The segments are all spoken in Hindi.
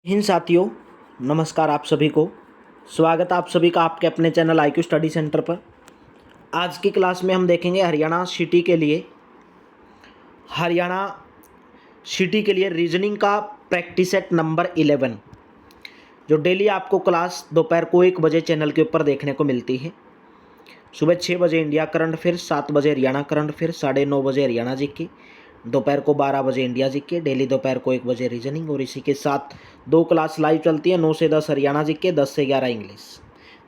हिंद साथियों, नमस्कार आप सभी को। स्वागत है आप सभी का आपके अपने चैनल IQ स्टडी सेंटर पर। आज की क्लास में हम देखेंगे हरियाणा सिटी के लिए रीजनिंग का प्रैक्टिस सेट नंबर 11, जो डेली आपको क्लास दोपहर को 1 बजे चैनल के ऊपर देखने को मिलती है। सुबह 6 बजे इंडिया करंट अफेयर, 7 बजे हरियाणा करंट अफेयर, 9:30 बजे हरियाणा जीके, दोपहर को 12 बजे इंडिया जीके, डेली दोपहर को 1 बजे रीजनिंग, और इसी के साथ 2 क्लास लाइव चलती है, 9 से 10 हरियाणा जीके, 10 से 11 इंग्लिश।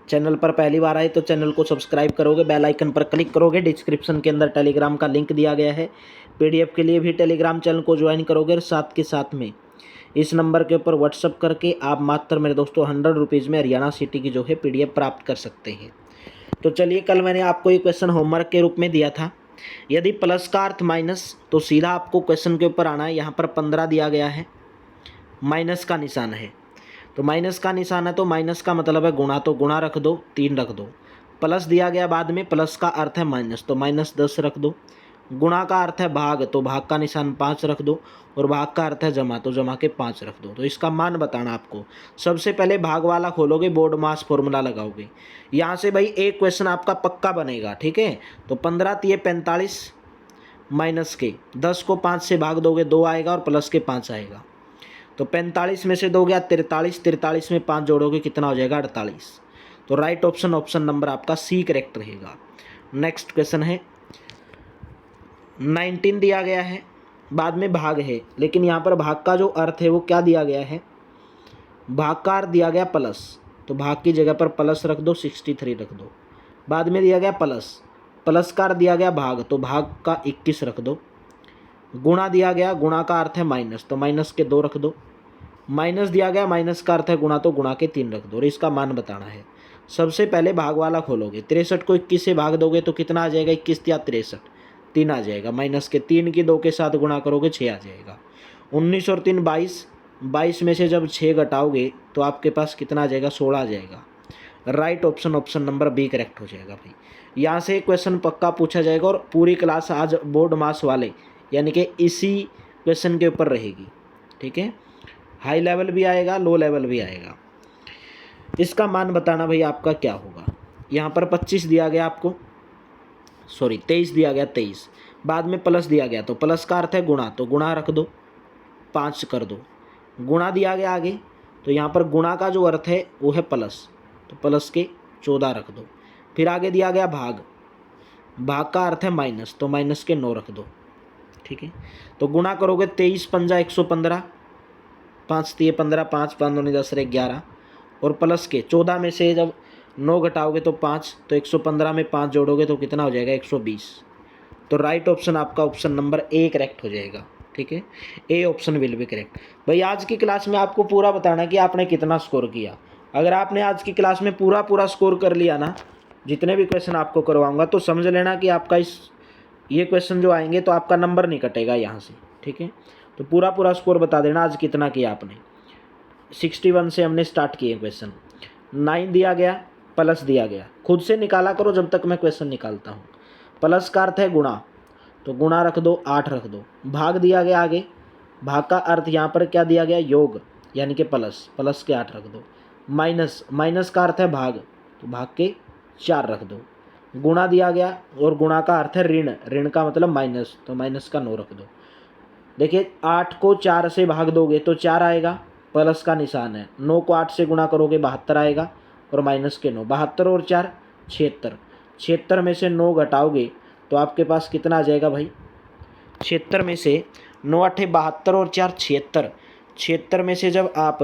चैनल पर पहली बार आए तो चैनल को सब्सक्राइब करोगे, बेल आइकन पर क्लिक करोगे, डिस्क्रिप्शन के अंदर टेलीग्राम का लिंक दिया गया है। PDF के लिए भी टेलीग्राम चैनल को ज्वाइन करोगे, और साथ के साथ में इस नंबर के ऊपर व्हाट्सअप करके आप मात्र मेरे दोस्तों 100 रुपीज़ में हरियाणा सिटी की जो है PDF प्राप्त कर सकते हैं। तो चलिए, कल मैंने आपको ये क्वेश्चन होमवर्क के रूप में दिया था। यदि प्लस का अर्थ माइनस, तो सीधा आपको क्वेश्चन के ऊपर आना है। यहाँ पर 15 दिया गया है, माइनस का निशान है, तो माइनस का निशान है तो माइनस का मतलब है गुणा, तो गुणा रख दो, 3 रख दो। प्लस दिया गया बाद में, प्लस का अर्थ है माइनस, तो -10 रख दो। गुणा का अर्थ है भाग, तो भाग का निशान 5 रख दो, और भाग का अर्थ है जमा, तो जमा के 5 रख दो। तो इसका मान बताना आपको। सबसे पहले भाग वाला खोलोगे, बोर्ड मास फॉर्मूला लगाओगे। यहाँ से भाई एक क्वेश्चन आपका पक्का बनेगा, ठीक है। तो 15 तिये 45 माइनस के 10 को 5 से भाग दोगे 2 आएगा, और प्लस के 5 आएगा। तो 45 में से 2 गया 43, 43 में 5 जोड़ोगे कितना हो जाएगा 48। तो राइट ऑप्शन, ऑप्शन नंबर आपका C करेक्ट रहेगा। नेक्स्ट क्वेश्चन है 19 दिया गया है, बाद में भाग है, लेकिन यहाँ पर भाग का जो अर्थ है वो क्या दिया गया है, भाग का अर्थ दिया गया प्लस, तो भाग की जगह पर प्लस रख दो, 63 रख दो। बाद में दिया गया प्लस, प्लस का अर्थ दिया गया भाग, तो भाग का 21 रख दो। गुणा दिया गया, गुणा का अर्थ है माइनस, तो माइनस के 2 रख दो। माइनस दिया गया, माइनस का अर्थ है गुणा, तो गुणा के 3 रख दो, और इसका मान बताना है। सबसे पहले भाग वाला खोलोगे, 63 को 21 से भाग दोगे तो कितना आ जाएगा, 21 या 63, 3 आ जाएगा। माइनस के 3 की 2 के साथ गुणा करोगे 6 आ जाएगा। 19 और 3 22, 22 में से जब 6 घटाओगे तो आपके पास कितना आ जाएगा, 16 आ जाएगा। Right option, option number B correct हो जाएगा भाई। यहाँ से क्वेश्चन पक्का पूछा जाएगा, और पूरी क्लास आज बोर्ड मास वाले यानी कि इसी क्वेश्चन के ऊपर रहेगी, ठीक है। हाई लेवल भी आएगा, लो लेवल भी आएगा। इसका मान बताना भाई आपका क्या होगा। यहाँ पर 25 दिया गया आपको, सॉरी 23 दिया गया, 23 बाद में प्लस दिया गया, तो प्लस का अर्थ है गुणा, तो गुणा रख दो, 5 कर दो। गुणा दिया गया आगे, तो यहाँ पर गुणा का जो अर्थ है वो है प्लस, तो प्लस के 14 रख दो। फिर आगे दिया गया भाग, भाग का अर्थ है माइनस, तो माइनस के 9 रख दो, ठीक है। तो गुणा करोगे 23 पंजा 115, 5 तिये 15, 5 5 दूनी 10 रे 11, और प्लस के 14 में से जब 9 घटाओगे तो 5, तो 115 में 5 जोड़ोगे तो कितना हो जाएगा 120। तो राइट ऑप्शन आपका ऑप्शन नंबर A करेक्ट हो जाएगा, ठीक है। A option will be correct. भाई आज की क्लास में आपको पूरा बताना है कि आपने कितना स्कोर किया। अगर आपने आज की क्लास में पूरा स्कोर कर लिया ना, जितने भी क्वेश्चन आपको करवाऊंगा, तो समझ लेना कि आपका ये क्वेश्चन जो आएंगे तो आपका नंबर नहीं कटेगा यहाँ से, ठीक है। तो पूरा स्कोर बता देना आज कितना किया आपने। 61 से हमने स्टार्ट किए क्वेश्चन। 9 दिया गया, प्लस दिया गया, खुद से निकाला करो जब तक मैं क्वेश्चन निकालता हूँ। प्लस का अर्थ है गुणा, तो गुणा रख दो, 8 रख दो। भाग दिया गया आगे, भाग का अर्थ यहाँ पर क्या दिया गया, योग, यानी कि प्लस, प्लस के 8 रख दो। माइनस, माइनस का अर्थ है भाग, तो भाग के 4 रख दो। गुणा दिया गया, और गुणा का अर्थ है ऋण, ऋण का मतलब माइनस, तो माइनस का 9 रख दो। देखिए 8 को 4 से भाग दोगे तो 4 आएगा, प्लस का निशान है। 9 को 8 से गुणा करोगे 72 आएगा, और माइनस के 9, 72 और 4 76। 76 में से 9 घटाओगे तो आपके पास कितना आ जाएगा भाई, 76 में से 9 8 72 और 4 76। 76 में से जब आप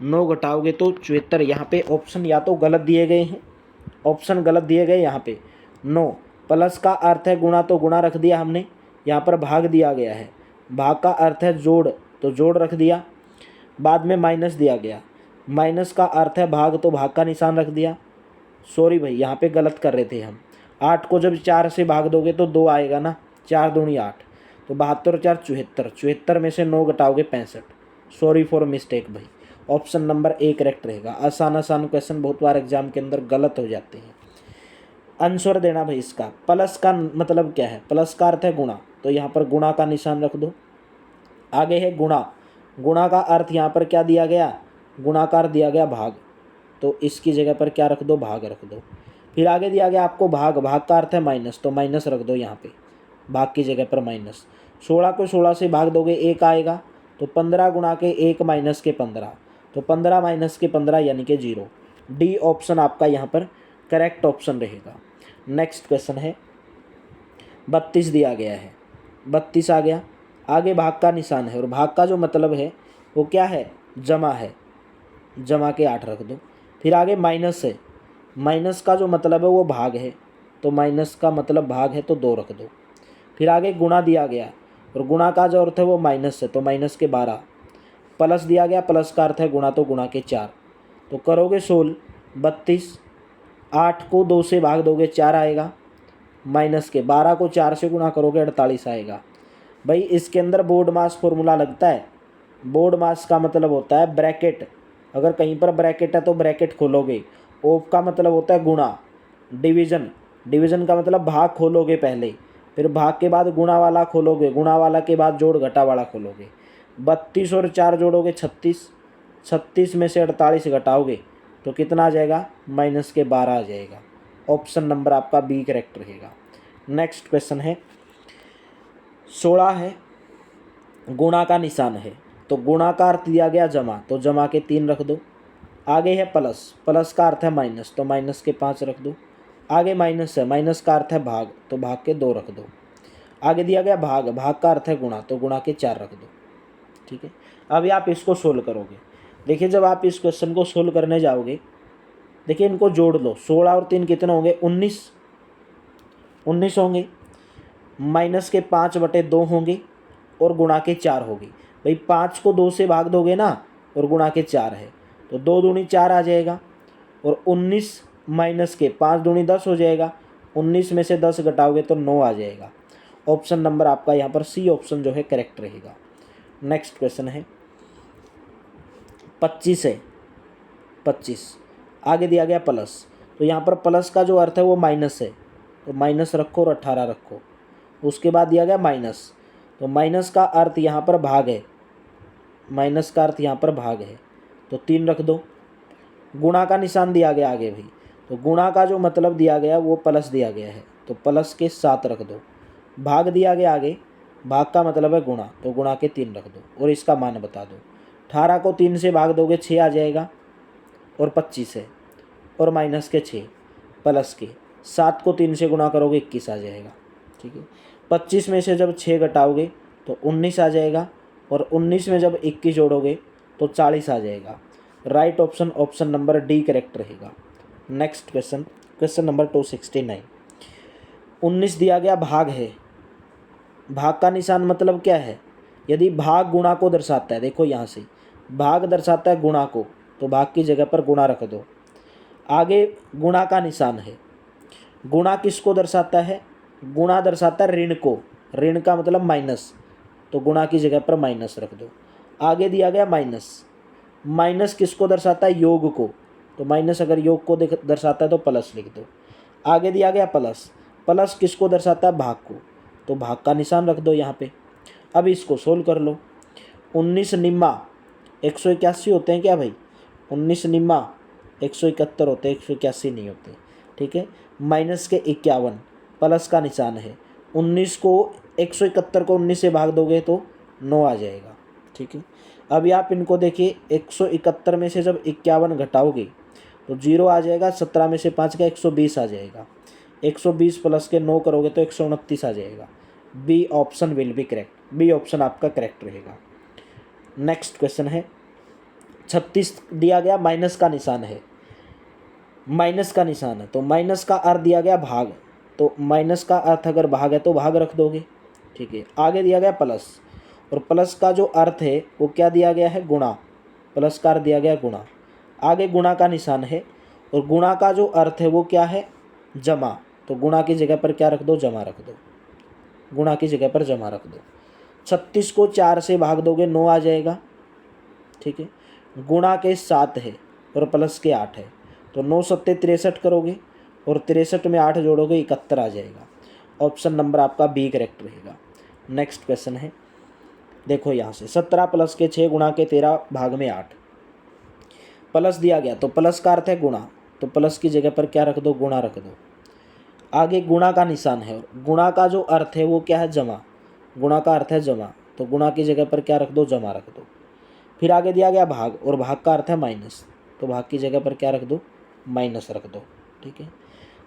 9 घटाओगे तो 74। यहाँ पे ऑप्शन या तो गलत दिए गए हैं, ऑप्शन गलत दिए गए यहाँ पे। 9 प्लस का अर्थ है गुणा, तो गुणा रख दिया हमने। यहाँ पर भाग दिया गया है, भाग का अर्थ है जोड़, तो जोड़ रख दिया। बाद में माइनस दिया गया, माइनस का अर्थ है भाग, तो भाग का निशान रख दिया। सॉरी भाई, यहाँ पे गलत कर रहे थे हम। 8 को जब 4 से भाग दोगे तो 2 आएगा ना, 4 दूनी 8, तो 72 और 4 74। 74 में से 9 घटाओगे 65। सॉरी फॉर मिस्टेक भाई, ऑप्शन नंबर A करेक्ट रहेगा। आसान क्वेश्चन बहुत बार एग्जाम के अंदर गलत हो जाते हैं। आंसर देना भाई इसका। प्लस का मतलब क्या है, प्लस का अर्थ है गुणा, तो यहाँ पर गुणा का निशान रख दो। आगे है गुणा, गुणा का अर्थ यहाँ पर क्या दिया गया, गुणाकार दिया गया भाग, तो इसकी जगह पर क्या रख दो, भाग रख दो। फिर आगे दिया गया आपको भाग, भाग का अर्थ है माइनस, तो माइनस रख दो यहाँ पे, भाग की जगह पर माइनस। 16 को 16 से भाग दोगे 1 आएगा, तो 15 गुणा के 1 माइनस के 15, तो 15 माइनस के 15 यानी कि 0। डी ऑप्शन आपका यहाँ पर करेक्ट ऑप्शन रहेगा। नेक्स्ट क्वेश्चन है 32 दिया गया है, 32 आ गया। आगे भाग का निशान है और भाग का जो मतलब है वो क्या है, जमा है, जमा के 8 रख दो। फिर आगे माइनस है, माइनस का जो मतलब है वो भाग है, तो माइनस का मतलब भाग है तो 2 रख दो। फिर आगे गुणा दिया गया और गुणा का जो अर्थ है वो माइनस है, तो माइनस के 12। प्लस दिया गया, प्लस का अर्थ है गुणा, तो गुणा के 4। तो करोगे 16, 32, 8 को 2 से भाग दोगे 4 आएगा, माइनस के 12 को 4 से गुणा करोगे 48 आएगा। भाई इसके अंदर बोर्ड मास फॉर्मूला लगता है। बोर्ड मास का मतलब होता है ब्रैकेट, अगर कहीं पर ब्रैकेट है तो ब्रैकेट खोलोगे। ऑफ का मतलब होता है गुणा, डिवीज़न, डिवीज़न का मतलब भाग खोलोगे पहले, फिर भाग के बाद गुणा वाला खोलोगे, गुणा वाला के बाद जोड़ घटा वाला खोलोगे। 32 और 4 जोड़ोगे 36, 36 में से 48 घटाओगे तो कितना आ जाएगा, माइनस के 12 आ जाएगा। ऑप्शन नंबर आपका बी करेक्ट रहेगा। नेक्स्ट क्वेश्चन है 16 है, गुणा का निशान है, तो गुणा का अर्थ दिया गया जमा, तो जमा के 3 रख दो। आगे है प्लस, प्लस का अर्थ है माइनस, तो माइनस के 5 रख दो। आगे माइनस है, माइनस का अर्थ है भाग, तो भाग के 2 रख दो। आगे दिया गया भाग, भाग का अर्थ है गुणा, तो गुणा के 4 रख दो। ठीक है, अभी आप इसको सोल्व करोगे। देखिए जब आप इस क्वेश्चन को सोल्व करने जाओगे, देखिए इनको जोड़ लो, 16 और 3 कितने होंगे, 19, 19 होंगे। माइनस के 5/2 होंगे और गुणा के 4 होगी। भाई 5 को 2 से भाग दोगे ना और गुणा के 4 है, तो 2 दूनी 4 आ जाएगा। और 19 माइनस के 5 दूनी 10 हो जाएगा, 19 में से 10 घटाओगे तो 9 आ जाएगा। ऑप्शन नंबर आपका यहाँ पर सी ऑप्शन जो है करेक्ट रहेगा। नेक्स्ट क्वेश्चन है 25 है, 25 आगे दिया गया प्लस, तो यहाँ पर प्लस का जो अर्थ है वो माइनस है, तो माइनस रखो और 18 रखो। उसके बाद दिया गया माइनस, तो माइनस का अर्थ यहाँ पर भाग है, माइनस का अर्थ यहाँ पर भाग है, तो 3 रख दो। गुणा का निशान दिया गया आगे भी, तो गुणा का जो मतलब दिया गया वो प्लस दिया गया है, तो प्लस के 7 रख दो। भाग दिया गया आगे, भाग का मतलब है गुणा, तो गुणा के 3 रख दो और इसका मान बता दो। 18 को 3 से भाग दोगे 6 आ जाएगा और 25 है, और माइनस के 6 प्लस के 7 को 3 से गुणा करोगे 21 आ जाएगा। ठीक है, 25 में से जब 6 घटाओगे तो 19 आ जाएगा, और 19 में जब 21 जोड़ोगे तो 40 आ जाएगा। Right option option number D correct रहेगा। नेक्स्ट क्वेश्चन, क्वेश्चन नंबर 269, 19 दिया गया भाग है। भाग का निशान मतलब क्या है, यदि भाग गुणा को दर्शाता है, देखो यहाँ से भाग दर्शाता है गुणा को, तो भाग की जगह पर गुणा रख दो। आगे गुणा का निशान है, गुणा किसको दर्शाता है, गुणा दर्शाता है ऋण को, ऋण का मतलब माइनस, तो गुणा की जगह पर माइनस रख दो। आगे दिया गया माइनस, माइनस किसको दर्शाता है, योग को, तो माइनस अगर योग को दर्शाता है तो प्लस लिख दो। आगे दिया गया प्लस, प्लस किसको दर्शाता है, भाग को, तो भाग का निशान रख दो यहाँ पे। अब इसको सोल्व कर लो। 19 निम्मा 181 होते हैं क्या भाई, 19 निम्मा 171 होते हैं, 181 नहीं होते। ठीक है, माइनस के 51, प्लस का निशान है, 19 को 171 को 19 से भाग दोगे तो 9 आ जाएगा। ठीक है, अभी आप इनको देखिए, 171 में से जब 51 घटाओगे तो 0 आ जाएगा, 17 में से 5 का 120 आ जाएगा, 120 प्लस के 9 करोगे तो 129 आ जाएगा। B option will be correct, B option आपका करेक्ट रहेगा। नेक्स्ट क्वेश्चन है 36 दिया गया, माइनस का निशान है, माइनस का निशान है, तो माइनस का अर्थ दिया गया भाग, तो माइनस का अर्थ अगर भाग है तो भाग रख दोगे। ठीक है, आगे दिया गया प्लस, और प्लस का जो अर्थ है वो क्या दिया गया है, गुणा, प्लस का अर्थ दिया गया गुणा। आगे गुणा का निशान है, और गुणा का जो अर्थ है वो क्या है, जमा, तो गुणा की जगह पर क्या रख दो, जमा रख दो, गुणा की जगह पर जमा रख दो। 36 को 4 से भाग दोगे 9 आ जाएगा। ठीक है, गुणा के 7 है और प्लस के 8 है, तो 9 सत्ते 63 करोगे और 63 में 8 जोड़ोगे 71 आ जाएगा। ऑप्शन नंबर आपका बी करेक्ट रहेगा। नेक्स्ट क्वेश्चन है, देखो यहाँ से 17 प्लस के 6 गुणा के 13 भाग में 8, प्लस दिया गया तो प्लस का अर्थ है गुणा, तो प्लस की जगह पर क्या रख दो, गुणा रख दो। आगे गुणा का निशान है, गुणा का जो अर्थ है वो क्या है, जमा। गुणा का अर्थ है जमा, तो गुणा की जगह पर क्या रख दो, जमा रख दो। फिर आगे दिया गया भाग, और भाग का अर्थ है माइनस, तो भाग की जगह पर क्या रख दो, माइनस रख दो। ठीक है,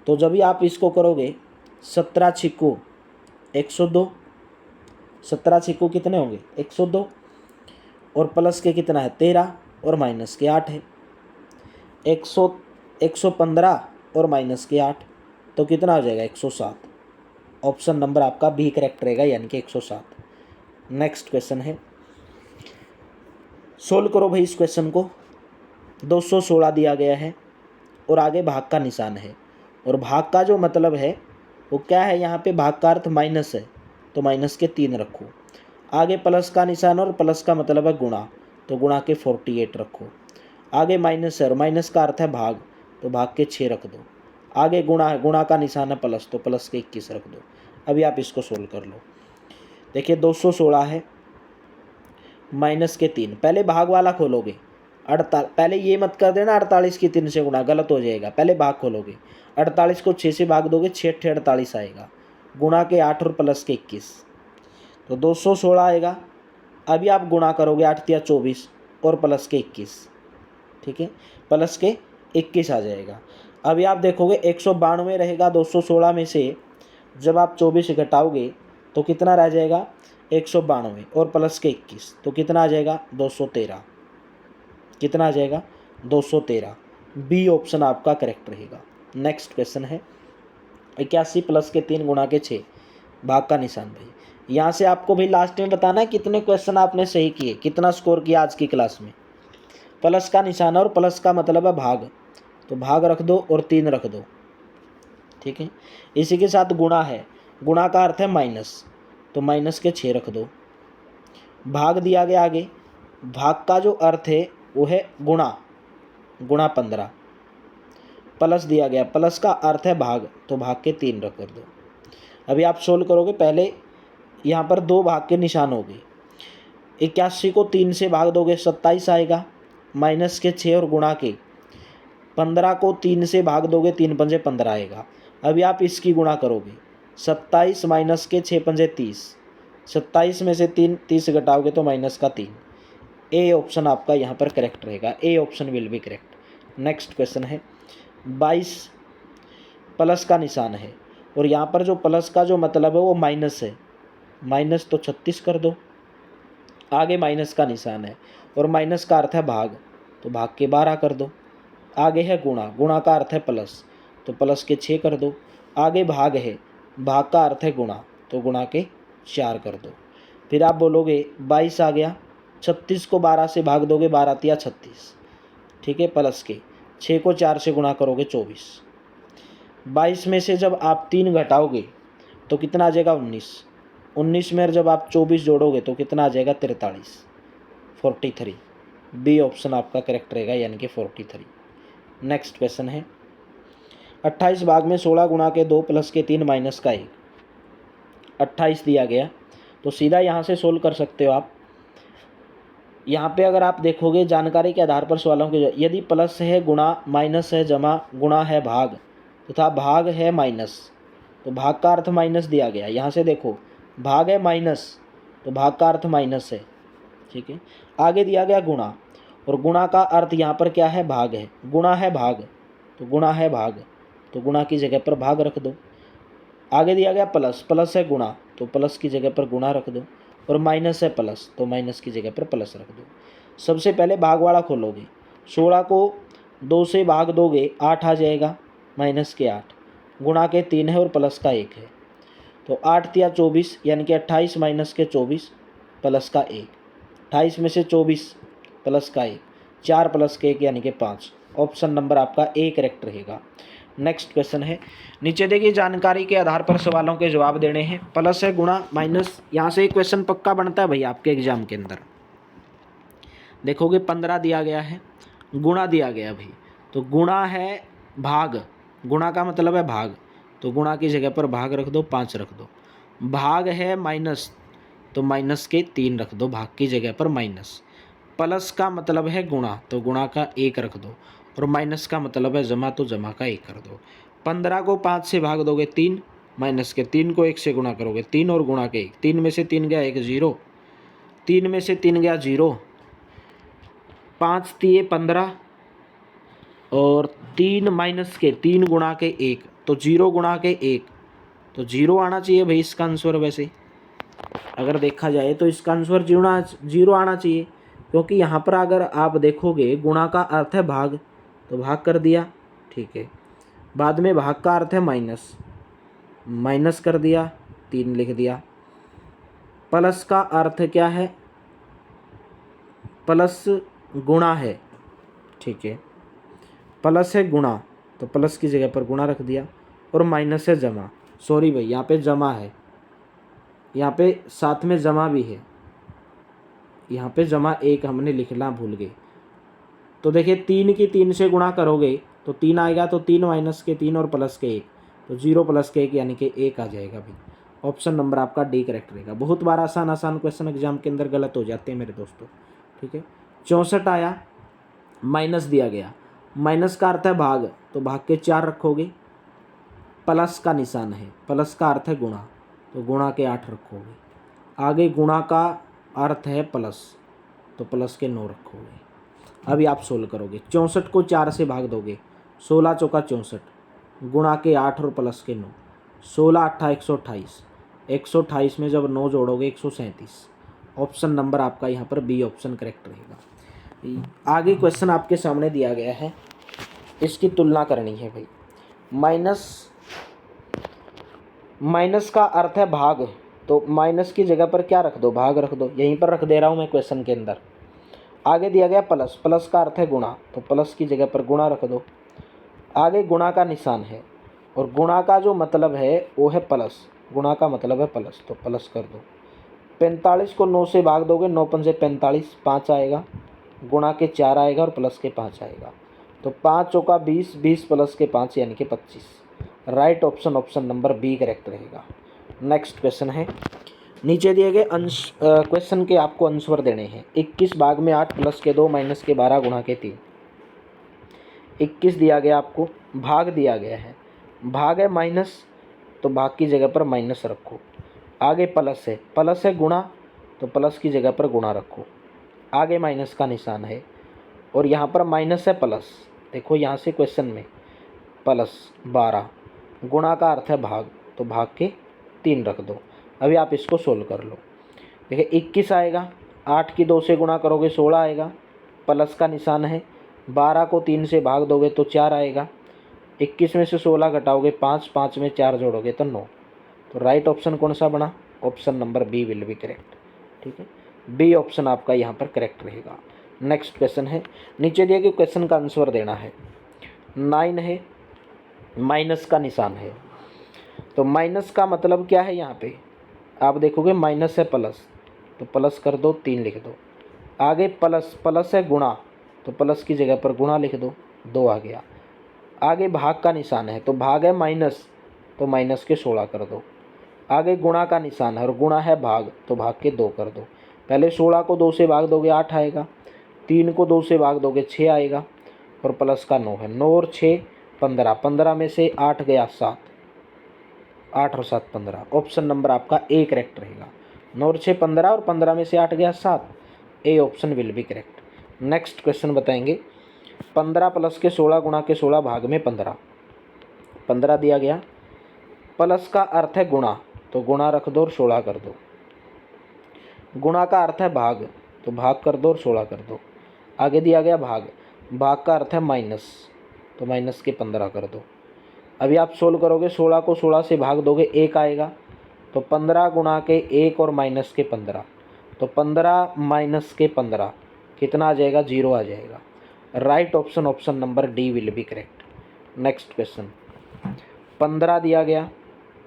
तो जब भी आप इसको करोगे 17 छिक्को 102, 17 छिक्को कितने होंगे, 102, और प्लस के कितना है 13, और माइनस के 8 है। 115 और माइनस के 8, तो कितना हो जाएगा 107। ऑप्शन नंबर आपका बी करेक्ट रहेगा, यानी कि 107। नेक्स्ट क्वेश्चन है, सोल्व करो भाई इस क्वेश्चन को। 216 दिया गया है और आगे भाग का निशान है, और भाग का जो मतलब है वो क्या है, यहाँ पे भाग का अर्थ माइनस है, तो माइनस के 3 रखो। आगे प्लस का निशान और प्लस का मतलब है गुणा, तो गुणा के 48 रखो। आगे माइनस है और माइनस का अर्थ है भाग, तो भाग के 6 रख दो। आगे गुणा है, गुणा का निशान है प्लस, तो प्लस के 21 रख दो। अभी आप इसको सोल्व कर लो। देखिए 216 है, माइनस के 3, पहले भाग वाला खोलोगे। पहले ये मत कर देना 48 की 3 से गुणा, गलत हो जाएगा। पहले भाग खोलोगे, 48 को 6 से भाग दोगे, 6 × 48 आएगा, गुणा के 8 और प्लस के 21, तो 216 आएगा। अभी आप गुणा करोगे, 8 × 24 और प्लस के 21, ठीक है, प्लस के 21 आ जाएगा। अभी आप देखोगे 192 रहेगा 216 में से, जब आप 24 घटाओगे तो कितना रह जाएगा, 192 और प्लस के 21, तो कितना आ जाएगा 213। कितना आ जाएगा 213। बी ऑप्शन आपका करेक्ट रहेगा। नेक्स्ट क्वेश्चन है 81 प्लस के 3 गुणा के 6, भाग का निशान। भाई यहाँ से आपको भाई लास्ट में बताना है कितने क्वेश्चन आपने सही किए, कितना स्कोर किया आज की क्लास में। प्लस का निशान और प्लस का मतलब है भाग, तो भाग रख दो और 3 रख दो। ठीक है, इसी के साथ गुणा है, गुणा का अर्थ है माइनस, तो माइनस के 6 रख दो। भाग दिया गया आगे, भाग का जो अर्थ है वो है गुणा, गुणा 15। प्लस दिया गया, प्लस का अर्थ है भाग, तो भाग के 3 रख कर दो। अभी आप सोल्व करोगे, पहले यहाँ पर 2 भाग के निशान हो गए। 81 को 3 से भाग दोगे 27 आएगा, माइनस के 6 और गुणा के 15 को 3 से भाग दोगे, 3 × 5 = 15 आएगा। अभी आप इसकी गुणा करोगे, 27 माइनस के 6 × 5 = 30, 27 में से 30 घटाओगे तो माइनस का 3। ए ऑप्शन आपका यहाँ पर करेक्ट रहेगा, A option will be correct. Next question है 22 प्लस का निशान है, और यहाँ पर जो प्लस का जो मतलब है वो माइनस है, माइनस तो 36 कर दो। आगे माइनस का निशान है और माइनस का अर्थ है भाग, तो भाग के 12 कर दो। आगे है गुणा, गुणा का अर्थ है प्लस, तो प्लस के 6 कर दो। आगे भाग है, भाग का अर्थ है गुणा, तो गुणा के 4 कर दो। फिर आप बोलोगे 22 आ गया, 36 को 12 से भाग दोगे, 12 × 36, ठीक है, प्लस के 6 को 4 से गुणा करोगे 24। 22 में से जब आप 3 घटाओगे तो कितना आ जाएगा 19। 19 में जब आप 24 जोड़ोगे तो कितना आ जाएगा 43, 43। बी ऑप्शन आपका करेक्ट रहेगा, यानी कि 43। नेक्स्ट क्वेश्चन है 28 भाग में 16 गुणा के 2 प्लस के 3 माइनस का 1, 28 दिया गया, तो सीधा यहाँ से सोल्व कर सकते हो आप। यहाँ पे अगर आप देखोगे जानकारी के आधार पर सवालों के, यदि प्लस है गुणा, माइनस है जमा, गुणा है भाग तथा भाग है माइनस, तो भाग का अर्थ माइनस दिया गया। यहाँ से देखो भाग है माइनस, तो भाग का अर्थ माइनस है, ठीक है। आगे दिया गया गुणा, और गुणा का अर्थ यहाँ पर क्या है, भाग है। गुणा है भाग, तो गुणा है भाग, तो गुणा की जगह पर भाग रख दो। आगे दिया गया प्लस, प्लस है गुणा, तो प्लस की जगह पर गुणा रख दो। और माइनस है प्लस, तो माइनस की जगह पर प्लस रख दो। सबसे पहले भाग वाला खोलोगे, 16 को 2 से भाग दोगे 8 आ जाएगा, माइनस के 8, गुणा के 3 है और प्लस का 1 है, तो 8 × 24 यानी कि 28 माइनस के 24 प्लस का 1, 28 में से 24 प्लस का 1, 4 प्लस के 1 यानी कि 5। ऑप्शन नंबर आपका ए करेक्ट रहेगा। नेक्स्ट क्वेश्चन है, नीचे देखिए जानकारी के आधार पर सवालों के जवाब देने हैं। प्लस है गुणा माइनस, यहाँ से एक क्वेश्चन पक्का बनता है भाई आपके एग्जाम के अंदर। देखोगे 15 दिया गया है, गुणा दिया गया भाई, तो गुणा है भाग, गुणा का मतलब है भाग, तो गुणा की जगह पर भाग रख दो, 5 रख दो। भाग है माइनस, तो माइनस के 3 रख दो, भाग की जगह पर माइनस। प्लस का मतलब है गुणा, तो गुणा का 1 रख दो, और माइनस का मतलब है जमा, तो जमा का 1 कर दो। 15 को 5 से भाग दोगे 3, माइनस के 3 को 1 से गुणा करोगे 3, और गुणा के 1, 3 में से 3 गया 1 0, 3 में से 3 गया 0, 5 तिये 15, और 3 माइनस के 3 गुणा के 1, तो 0 गुणा के 1, तो 0 आना चाहिए भाई इसका आंसर। वैसे अगर देखा जाए तो इसका आंसर 0 आना चाहिए, क्योंकि यहाँ पर अगर आप देखोगे गुणा का अर्थ है भाग, तो भाग कर दिया, ठीक है। बाद में भाग का अर्थ है माइनस, माइनस कर दिया, 3 लिख दिया। प्लस का अर्थ क्या है, प्लस गुणा है, ठीक है। प्लस है गुणा, तो प्लस की जगह पर गुणा रख दिया, और माइनस है जमा, सॉरी भाई यहाँ पे जमा है, यहाँ पे साथ में जमा भी है, यहाँ पे जमा 1 हमने लिखना भूल गए। तो देखिए 3 की 3 से गुणा करोगे तो 3 आएगा, तो 3 माइनस के 3 और प्लस के 1, तो 0 प्लस के 1 यानी कि 1 आ जाएगा भाई। ऑप्शन नंबर आपका डी करेक्ट रहेगा। बहुत बार आसान आसान क्वेश्चन एग्जाम के अंदर गलत हो जाते हैं मेरे दोस्तों, ठीक है। 64 आया, माइनस दिया गया, माइनस का अर्थ है भाग, तो भाग के 4 रखोगे, प्लस का निशान है, प्लस का अर्थ है गुणा, तो गुणा के 8 रखोगे। आगे गुणा का अर्थ है प्लस, तो प्लस के 9 रखोगे। अभी आप सोल्व करोगे, 64 को 4 से भाग दोगे, 16 चौका 64, गुणा के 8 और प्लस के 9, 16 8 128, 128 में जब 9 जोड़ोगे 137। ऑप्शन नंबर आपका यहाँ पर बी ऑप्शन करेक्ट रहेगा। आगे क्वेश्चन आपके सामने दिया गया है, इसकी तुलना करनी है भाई। माइनस का अर्थ है भाग, तो माइनस की जगह पर क्या रख दो, भाग रख दो, यहीं पर रख दे रहा हूँ मैं क्वेश्चन के अंदर। आगे दिया गया प्लस, प्लस का अर्थ है गुणा, तो प्लस की जगह पर गुणा रख दो। आगे गुणा का निशान है, और गुणा का जो मतलब है वो है प्लस, गुणा का मतलब है प्लस, तो प्लस कर दो। 45 को 9 से भाग दोगे, 9 पंजे 45, 5 आएगा, गुणा के 4 आएगा और प्लस के 5 आएगा, तो 5 चौका 20, 20 प्लस के 5 यानी कि 25। Right option option number B correct रहेगा। नेक्स्ट क्वेश्चन है, नीचे दिए गए क्वेश्चन के आपको आंसर देने हैं। 21 भाग में 8 प्लस के 2 माइनस के 12 गुणा के 3। 21 दिया गया आपको, भाग दिया गया है, भाग है माइनस, तो भाग की जगह पर माइनस रखो। आगे प्लस है गुणा, तो प्लस की जगह पर गुणा रखो। आगे माइनस का निशान है, और यहाँ पर माइनस है प्लस, देखो यहाँ से क्वेश्चन में प्लस 12, गुणा का अर्थ है भाग, तो भाग के 3 रख दो। अभी आप इसको सोल्व कर लो। देखिए 21 आएगा, 8 की 2 से गुणा करोगे 16 आएगा, प्लस का निशान है, 12 को 3 से भाग दोगे तो 4 आएगा, 21 में से 16 घटाओगे 5, 5 में 4 जोड़ोगे तो 9। तो राइट ऑप्शन कौन सा बना, option number B will be correct, ठीक है। बी ऑप्शन आपका यहाँ पर करेक्ट रहेगा। नेक्स्ट क्वेश्चन है, नीचे दिए गए क्वेश्चन का आंसर देना है। 9 है, माइनस का निशान है, तो माइनस का मतलब क्या है, यहाँ पे आप देखोगे माइनस है प्लस, तो प्लस कर दो, 3 लिख दो। आगे प्लस है गुणा, तो प्लस की जगह पर गुणा लिख दो, 2 आ गया। आगे भाग का निशान है, तो भाग है माइनस, तो माइनस के 16 कर दो। आगे गुणा का निशान है और गुणा है भाग, तो भाग के 2 कर दो। पहले 16 को 2 से भाग दोगे 8 आएगा, 3 को 2 से भाग दोगे 6 आएगा, और प्लस का 9 है, 9 और 6 15, 15 में से 8 गया 7, 8 और 7 15। ऑप्शन नंबर आपका ए करेक्ट रहेगा। 9 और 6 15, और 15 में से 8 गया 7, A option will be correct. Next question बताएंगे, 15 प्लस के 16 गुणा के 16 भाग में 15, 15 दिया गया, प्लस का अर्थ है गुणा, तो गुणा रख दो और 16 कर दो। गुणा का अर्थ है भाग, तो भाग कर दो और 16 कर दो। आगे दिया गया भाग, भाग का अर्थ है माइनस, तो माइनस के 15 कर दो। अभी आप सोल्व करोगे, 16 को 16 से भाग दोगे 1 आएगा, तो 15 गुणा के 1 और माइनस के 15, तो 15 माइनस के 15 कितना आ जाएगा, 0 आ जाएगा। Right option option number D will be correct. Next question, 15 दिया गया,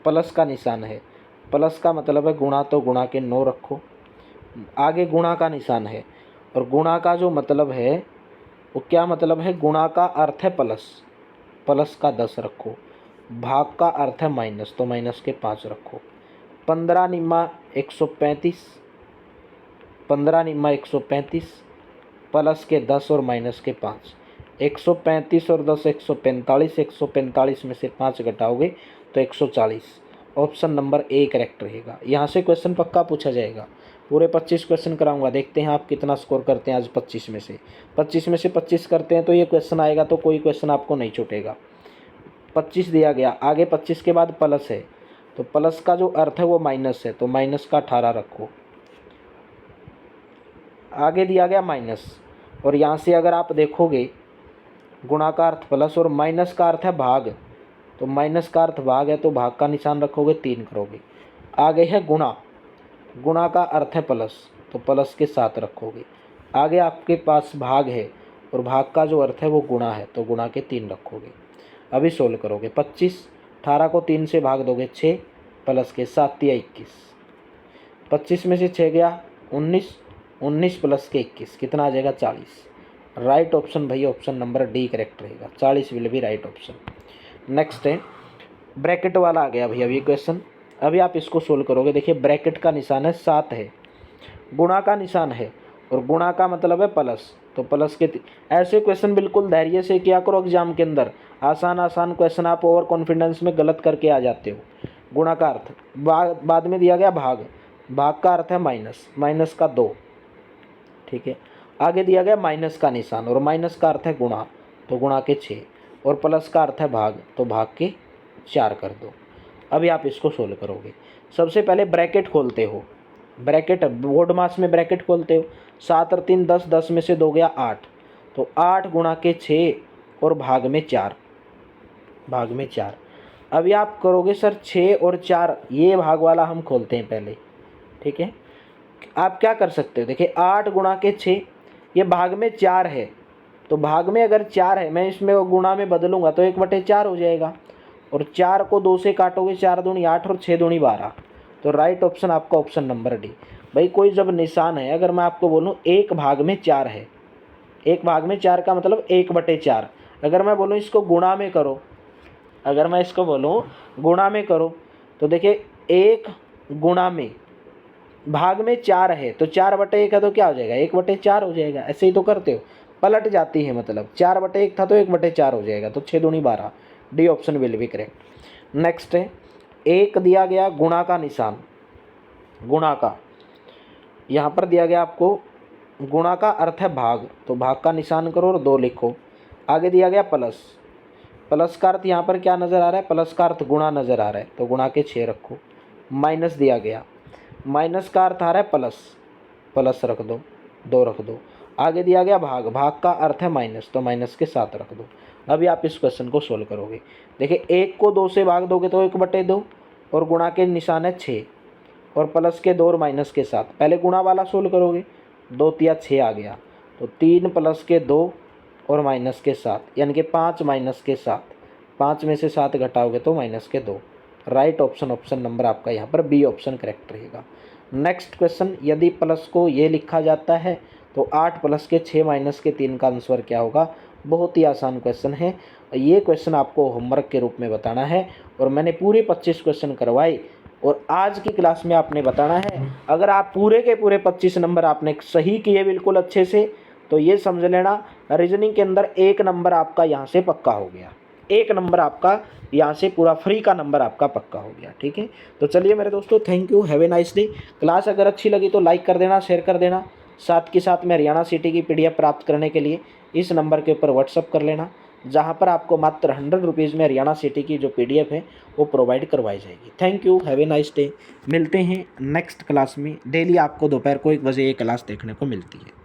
प्लस का निशान है, प्लस का मतलब है गुणा, तो गुणा के 9 रखो। आगे गुणा का निशान है, और गुणा का जो मतलब है वो क्या मतलब है, गुणा का अर्थ है प्लस, प्लस का 10 रखो। भाग का अर्थ है माइनस, तो माइनस के 5 रखो। 15 निम्मा 135, 15 निम्मा 135, प्लस के 10 और माइनस के 5। 135 और 10 145, 145 में से 5 घटाओगे तो 140। ऑप्शन नंबर ए करेक्ट रहेगा। यहाँ से क्वेश्चन पक्का पूछा जाएगा। पूरे 25 क्वेश्चन कराऊंगा, देखते हैं आप कितना स्कोर करते हैं आज 25 में से। 25 में से 25 करते हैं तो ये क्वेश्चन आएगा, तो कोई क्वेश्चन आपको नहीं छूटेगा। 25 दिया गया, आगे 25 के बाद प्लस है, तो प्लस का जो अर्थ है वो माइनस है, तो माइनस का 18 रखो। आगे दिया गया माइनस, और यहाँ से अगर आप देखोगे गुणा का अर्थ प्लस और माइनस का अर्थ है भाग, तो माइनस का अर्थ भाग है, तो भाग का निशान रखोगे 3 करोगे। आगे है गुणा, गुणा का अर्थ है प्लस, तो प्लस के 7 रखोगे। आगे आपके पास भाग है और भाग का जो अर्थ है वो गुणा है, तो गुणा के 3 रखोगे। अभी सोल्व करोगे। 25, 18 को 3 से भाग दोगे 6, प्लस के 7 या 21। 25 में से 6 गया 19, 19 प्लस के 21 कितना आ जाएगा 40। राइट ऑप्शन भैया ऑप्शन नंबर डी करेक्ट रहेगा। 40 will be right option. Next है ब्रैकेट वाला आ गया भैया ये क्वेश्चन। अभी आप इसको सोल्व करोगे। देखिए ब्रैकेट का निशान है 7 है, गुणा का निशान है और गुणा का मतलब है प्लस, तो प्लस के ऐसे क्वेश्चन बिल्कुल धैर्य से किया करो एग्जाम के अंदर। आसान आसान क्वेश्चन आप ओवर कॉन्फिडेंस में गलत करके आ जाते हो। गुणा का अर्थ बाद में दिया गया भाग, भाग का अर्थ है माइनस, माइनस का 2, ठीक है। आगे दिया गया माइनस का निशान और माइनस का अर्थ है गुणा, तो गुणा के 6 और प्लस का अर्थ है भाग, तो भाग के 4 कर दो। अभी आप इसको सोल्व करोगे। सबसे पहले ब्रैकेट खोलते हो, ब्रैकेट बोर्ड मास में ब्रैकेट खोलते हो। 7 और 3 10, 10 में से 2 गया 8, तो 8 गुणा के 6 और भाग में 4, भाग में 4। अभी आप करोगे सर 6 और 4, ये भाग वाला हम खोलते हैं पहले, ठीक है। आप क्या कर सकते हो, देखिए 8 गुणा के 6, ये भाग में 4 है, तो भाग में अगर 4 है, मैं इसमें गुणा में बदलूंगा तो 1/4 हो जाएगा। और 4 को 2 से काटोगे, 4 दूनी 8 और 6 दूनी 12, तो राइट ऑप्शन आपका ऑप्शन नंबर डी। भाई कोई जब निशान है, अगर मैं आपको बोलूँ 1 भाग में 4 है, 1 भाग में 4 का मतलब 1/4। अगर मैं बोलूँ इसको गुणा में करो, अगर मैं इसको बोलूँ गुणा में करो, तो देखिए 1 गुणा में भाग में 4 है, तो 4/1 है, तो क्या हो जाएगा 1/4 हो जाएगा। ऐसे ही तो करते हो, पलट जाती है, मतलब 4/1 था तो 1/4 हो जाएगा, तो 6 दूनी 12। D option will be correct. Next है 1 दिया गया गुणा का निशान, गुणा का यहाँ पर दिया गया आपको, गुणा का अर्थ है भाग, तो भाग का निशान करो और 2 लिखो। आगे दिया गया प्लस, प्लस का अर्थ यहाँ पर क्या नज़र आ रहा है, प्लस का अर्थ गुणा नज़र आ रहा है, तो गुणा के 6 रखो। माइनस दिया गया, माइनस का अर्थ आ रहा है प्लस, प्लस रख दो, 2 रख दो। आगे दिया गया भाग, भाग का अर्थ है माइनस, तो माइनस के 7 रख दो। अभी आप इस क्वेश्चन को सोल्व करोगे। देखिए 1 को 2 से भाग दोगे तो 1/2 और गुणा के निशान है 6 और प्लस के 2 और माइनस के 7। पहले गुणा वाला सोल्व करोगे, 2 तिया 6 आ गया, तो 3 प्लस के 2 और माइनस के 7, यानी कि 5 माइनस के 7। 5 में से 7 घटाओगे तो माइनस के 2। राइट ऑप्शन ऑप्शन नंबर आपका यहाँ पर बी ऑप्शन करेक्ट रहेगा। नेक्स्ट क्वेश्चन, यदि प्लस को ये लिखा जाता है तो 8 प्लस के 6 माइनस के 3 का आंसर क्या होगा। बहुत ही आसान क्वेश्चन है, ये क्वेश्चन आपको होमवर्क के रूप में बताना है और मैंने पूरे 25 क्वेश्चन करवाए और आज की क्लास में आपने बताना है। अगर आप पूरे के पूरे 25 नंबर आपने सही किए बिल्कुल अच्छे से, तो ये समझ लेना रीजनिंग के अंदर 1 नंबर आपका यहाँ से पक्का हो गया। 1 नंबर आपका यहाँ से पूरा फ्री का नंबर आपका पक्का हो गया, ठीक है। तो चलिए मेरे दोस्तों, thank you, have a nice day. Class अगर अच्छी लगी तो लाइक कर देना, शेयर कर देना। साथ के साथ में हरियाणा सिटी की PDF प्राप्त करने के लिए इस नंबर के ऊपर व्हाट्सअप कर लेना, जहाँ पर आपको मात्र 100 रुपीज़ में हरियाणा सिटी की जो PDF है वो प्रोवाइड करवाई जाएगी। Thank you, have a nice day. मिलते हैं नेक्स्ट क्लास में। डेली आपको दोपहर को 1 बजे ये क्लास देखने को मिलती है।